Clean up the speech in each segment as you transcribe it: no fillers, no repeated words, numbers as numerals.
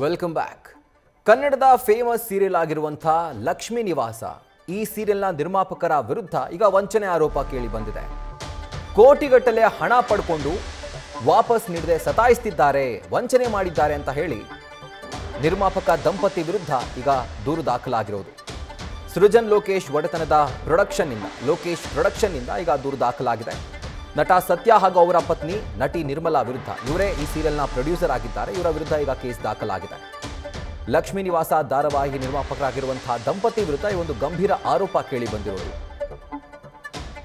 Welcome back. ಕನ್ನಡದ famous serial ಆಗಿರುವಂಥ ಲಕ್ಷ್ಮೀ ನಿವಾಸ ಈ ಸೀರಿಯಲ್ನ ನಿರ್ಮಾಪಕರ ವಿರುದ್ಧ ಈಗ ವಂಚನೆ ಆರೋಪ ಕೇಳಿ ಬಂದಿದೆ. ಕೋಟಿಗಟ್ಟಲೆ ಹಣ ಪಡ್ಕೊಂಡು ವಾಪಸ್ ನೀಡದೆ ಸತಾಯಿಸ್ತಿದ್ದಾರೆ, ವಂಚನೆ ಮಾಡಿದ್ದಾರೆ ಅಂತ ಹೇಳಿ ನಿರ್ಮಾಪಕ ದಂಪತಿ ವಿರುದ್ಧ ಈಗ ದೂರು ದಾಖಲಾಗಿರೋದು. ಸೃಜನ್ ಲೋಕೇಶ್ ಒಡೆತನದ ಪ್ರೊಡಕ್ಷನ್ನಿಂದ ಈಗ ದೂರು ದಾಖಲಾಗಿದೆ. ನಟ ಸತ್ಯ ಹಾಗೂ ಅವರ ಪತ್ನಿ ನಟಿ ನಿರ್ಮಲಾ ವಿರುದ್ಧ, ಇವರೇ ಈ ಸೀರಿಯಲ್ನ ಪ್ರೊಡ್ಯೂಸರ್ ಆಗಿದ್ದಾರೆ, ಇವರ ವಿರುದ್ಧ ಈಗ ಕೇಸ್ ದಾಖಲಾಗಿದೆ. ಲಕ್ಷ್ಮೀ ನಿವಾಸ ಧಾರಾವಾಹಿ ನಿರ್ಮಾಪಕರಾಗಿರುವಂತಹ ದಂಪತಿ ವಿರುದ್ಧ ಈ ಒಂದು ಗಂಭೀರ ಆರೋಪ ಕೇಳಿ ಬಂದಿರೋದು.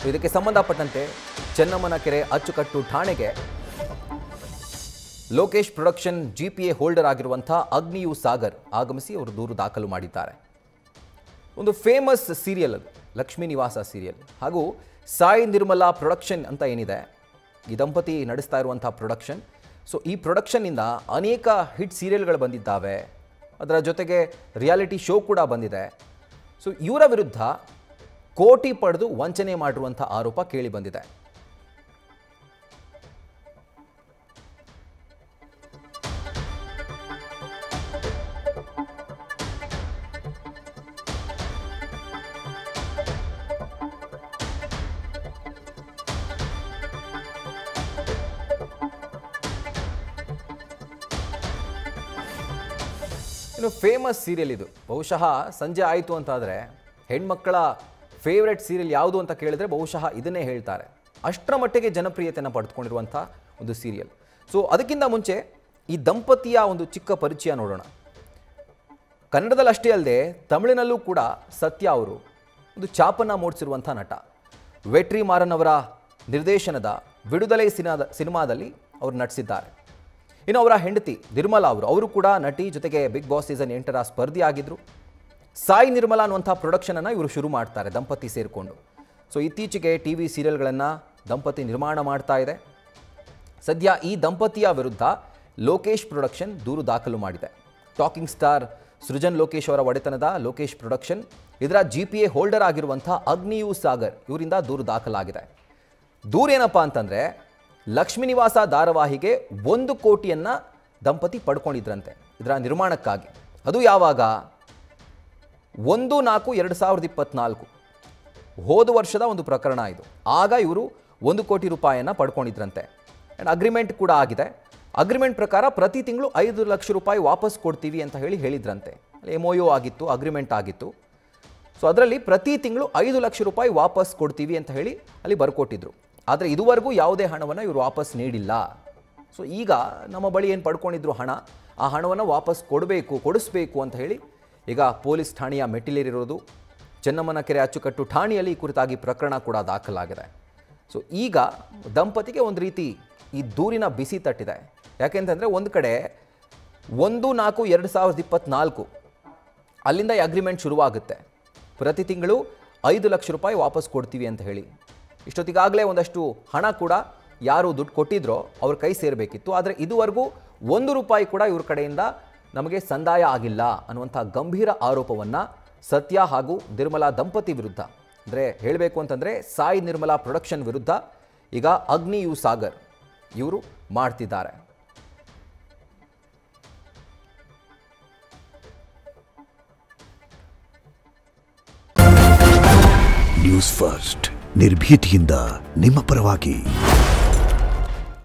ಇದಕ್ಕೆ ಸಂಬಂಧಪಟ್ಟಂತೆ ಚೆನ್ನಮ್ಮನಕೆರೆ ಅಚ್ಚುಕಟ್ಟು ಠಾಣೆಗೆ ಲೋಕೇಶ್ ಪ್ರೊಡಕ್ಷನ್ GPA ಹೋಲ್ಡರ್ ಆಗಿರುವಂತಹ ಅಗ್ನಿಯು ಸಾಗರ್ ಆಗಮಿಸಿ ಅವರು ದೂರು ದಾಖಲು ಮಾಡಿದ್ದಾರೆ. ಒಂದು ಫೇಮಸ್ ಸೀರಿಯಲ್ ಅದು ಲಕ್ಷ್ಮೀ ನಿವಾಸ ಸೀರಿಯಲ್. ಹಾಗೂ ಸಾಯಿ ನಿರ್ಮಲಾ ಪ್ರೊಡಕ್ಷನ್ ಅಂತ ಏನಿದೆ, ಈ ದಂಪತಿ ನಡೆಸ್ತಾ ಇರುವಂಥ ಪ್ರೊಡಕ್ಷನ್. ಸೊ ಈ ಪ್ರೊಡಕ್ಷನ್ನಿಂದ ಅನೇಕ ಹಿಟ್ ಸೀರಿಯಲ್ಗಳು ಬಂದಿದ್ದಾವೆ, ಅದರ ಜೊತೆಗೆ ರಿಯಾಲಿಟಿ ಶೋ ಕೂಡ ಬಂದಿದೆ. ಸೊ ಇವರ ವಿರುದ್ಧ ಕೋಟಿ ಪಡೆದು ವಂಚನೆ ಮಾಡಿರುವಂಥ ಆರೋಪ ಕೇಳಿ ಬಂದಿದೆ. ಇನ್ನು ಫೇಮಸ್ ಸೀರಿಯಲ್ ಇದು. ಬಹುಶಃ ಸಂಜೆ ಆಯಿತು ಅಂತಾದರೆ ಹೆಣ್ಮಕ್ಕಳ ಫೇವ್ರೆಟ್ ಸೀರಿಯಲ್ ಯಾವುದು ಅಂತ ಕೇಳಿದ್ರೆ ಬಹುಶಃ ಇದನ್ನೇ ಹೇಳ್ತಾರೆ. ಅಷ್ಟರ ಮಟ್ಟಿಗೆ ಜನಪ್ರಿಯತೆಯನ್ನು ಪಡೆದುಕೊಂಡಿರುವಂಥ ಒಂದು ಸೀರಿಯಲ್. ಸೊ ಅದಕ್ಕಿಂತ ಮುಂಚೆ ಈ ದಂಪತಿಯ ಒಂದು ಚಿಕ್ಕ ಪರಿಚಯ ನೋಡೋಣ. ಕನ್ನಡದಲ್ಲಿ ಅಷ್ಟೇ ಅಲ್ಲದೆ ತಮಿಳಿನಲ್ಲೂ ಕೂಡ ಸತ್ಯ ಅವರು ಒಂದು ಛಾಪನ್ನು ಮೂಡಿಸಿರುವಂಥ ನಟ. ವೆಟ್ರಿ ಮಾರನ್ ಅವರ ನಿರ್ದೇಶನದ ವಿಡುದಲೈ ಸಿನಿಮಾದಲ್ಲಿ ಅವರು ನಟಿಸಿದ್ದಾರೆ. ಇನ್ನು ಅವರ ಹೆಂಡತಿ ನಿರ್ಮಲಾ ಅವರು ಕೂಡ ನಟಿ, ಜೊತೆಗೆ ಬಿಗ್ ಬಾಸ್ ಸೀಸನ್ 8ರ ಸ್ಪರ್ಧಿ ಆಗಿದ್ದರು. ಸಾಯಿ ನಿರ್ಮಲಾ ಅನ್ನುವಂಥ ಪ್ರೊಡಕ್ಷನನ್ನು ಇವರು ಶುರು ಮಾಡ್ತಾರೆ ದಂಪತಿ ಸೇರಿಕೊಂಡು. ಸೊ ಇತ್ತೀಚೆಗೆ TV ಸೀರಿಯಲ್ಗಳನ್ನು ದಂಪತಿ ನಿರ್ಮಾಣ ಮಾಡ್ತಾ ಇದೆ. ಸದ್ಯ ಈ ದಂಪತಿಯ ವಿರುದ್ಧ ಲೋಕೇಶ್ ಪ್ರೊಡಕ್ಷನ್ ದೂರು ದಾಖಲು ಮಾಡಿದೆ. ಟಾಕಿಂಗ್ ಸ್ಟಾರ್ ಸೃಜನ್ ಲೋಕೇಶ್ ಅವರ ಒಡೆತನದ ಲೋಕೇಶ್ ಪ್ರೊಡಕ್ಷನ್, ಇದರ GPA ಹೋಲ್ಡರ್ ಆಗಿರುವಂಥ ಅಗ್ನಿಯು ಸಾಗರ್ ಇವರಿಂದ ದೂರು ದಾಖಲಾಗಿದೆ. ದೂರೇನಪ್ಪ ಅಂತಂದರೆ, ಲಕ್ಷ್ಮೀ ನಿವಾಸ ಧಾರಾವಾಹಿಗೆ 1 ಕೋಟಿಯನ್ನು ದಂಪತಿ ಪಡ್ಕೊಂಡಿದ್ರಂತೆ ಇದರ ನಿರ್ಮಾಣಕ್ಕಾಗಿ. ಅದು ಯಾವಾಗ? 1/4/2024 ಹೋದ ವರ್ಷದ ಒಂದು ಪ್ರಕರಣ ಇದು. ಆಗ ಇವರು 1 ಕೋಟಿ ರೂಪಾಯಿಯನ್ನು ಪಡ್ಕೊಂಡಿದ್ರಂತೆ. ಆ್ಯಂಡ್ ಅಗ್ರಿಮೆಂಟ್ ಕೂಡ ಆಗಿದೆ. ಅಗ್ರಿಮೆಂಟ್ ಪ್ರಕಾರ ಪ್ರತಿ ತಿಂಗಳು 5 ಲಕ್ಷ ರೂಪಾಯಿ ವಾಪಸ್ ಕೊಡ್ತೀವಿ ಅಂತ ಹೇಳಿದ್ರಂತೆ. ಅಲ್ಲಿ MOU ಆಗಿತ್ತು, ಅಗ್ರಿಮೆಂಟ್ ಆಗಿತ್ತು. ಸೊ ಅದರಲ್ಲಿ ಪ್ರತಿ ತಿಂಗಳು 5 ಲಕ್ಷ ರೂಪಾಯಿ ವಾಪಸ್ ಕೊಡ್ತೀವಿ ಅಂತ ಹೇಳಿ ಅಲ್ಲಿ ಬರ್ಕೊಟ್ಟಿದ್ರು. ಆದರೆ ಇದುವರೆಗೂ ಯಾವುದೇ ಹಣವನ್ನು ಇವರು ವಾಪಸ್ ನೀಡಿಲ್ಲ. ಸೊ ಈಗ ನಮ್ಮ ಬಳಿ ಏನು ಪಡ್ಕೊಂಡಿದ್ರು ಹಣ, ಆ ಹಣವನ್ನು ವಾಪಸ್ ಕೊಡಿಸ್ಬೇಕು ಅಂತ ಹೇಳಿ ಈಗ ಪೊಲೀಸ್ ಠಾಣೆಯ ಮೆಟ್ಟಿಲೇರಿರೋದು. ಚೆನ್ನಮ್ಮನಕೆರೆ ಅಚ್ಚುಕಟ್ಟು ಠಾಣೆಯಲ್ಲಿ ಈ ಕುರಿತಾಗಿ ಪ್ರಕರಣ ಕೂಡ ದಾಖಲಾಗಿದೆ. ಸೊ ಈಗ ದಂಪತಿಗೆ ಒಂದು ರೀತಿ ಈ ದೂರಿನ ಬಿಸಿ ತಟ್ಟಿದೆ. ಯಾಕೆಂತಂದರೆ ಒಂದು ಕಡೆ 1/4/2024 ಅಲ್ಲಿಂದ ಈ ಅಗ್ರಿಮೆಂಟ್ ಶುರುವಾಗುತ್ತೆ. ಪ್ರತಿ ತಿಂಗಳು 5 ಲಕ್ಷ ರೂಪಾಯಿ ವಾಪಸ್ ಕೊಡ್ತೀವಿ ಅಂತ ಹೇಳಿ. ಇಷ್ಟೊತ್ತಿಗಾಗಲೇ ಒಂದಷ್ಟು ಹಣ ಕೂಡ ಯಾರು ದುಡ್ಡು ಕೊಟ್ಟಿದ್ರೋ ಅವ್ರ ಕೈ ಸೇರಬೇಕಿತ್ತು. ಆದರೆ ಇದುವರೆಗೂ 1 ರೂಪಾಯಿ ಕೂಡ ಇವ್ರ ಕಡೆಯಿಂದ ನಮಗೆ ಸಂದಾಯ ಆಗಿಲ್ಲ ಅನ್ನುವಂಥ ಗಂಭೀರ ಆರೋಪವನ್ನು ಸತ್ಯ ಹಾಗೂ ನಿರ್ಮಲಾ ದಂಪತಿ ವಿರುದ್ಧ, ಅಂದರೆ ಹೇಳಬೇಕು ಅಂತಂದರೆ ಸಾಯಿ ನಿರ್ಮಲಾ ಪ್ರೊಡಕ್ಷನ್ ವಿರುದ್ಧ ಈಗ ಅಗ್ನಿಯು ಸಾಗರ್ ಇವರು ಮಾಡ್ತಿದ್ದಾರೆ. ನ್ಯೂಸ್ ಫಸ್ಟ್ ನಿರ್ಭೀತಿಯಿಂದ ನಿಮ್ಮ ಪರವಾಗಿ.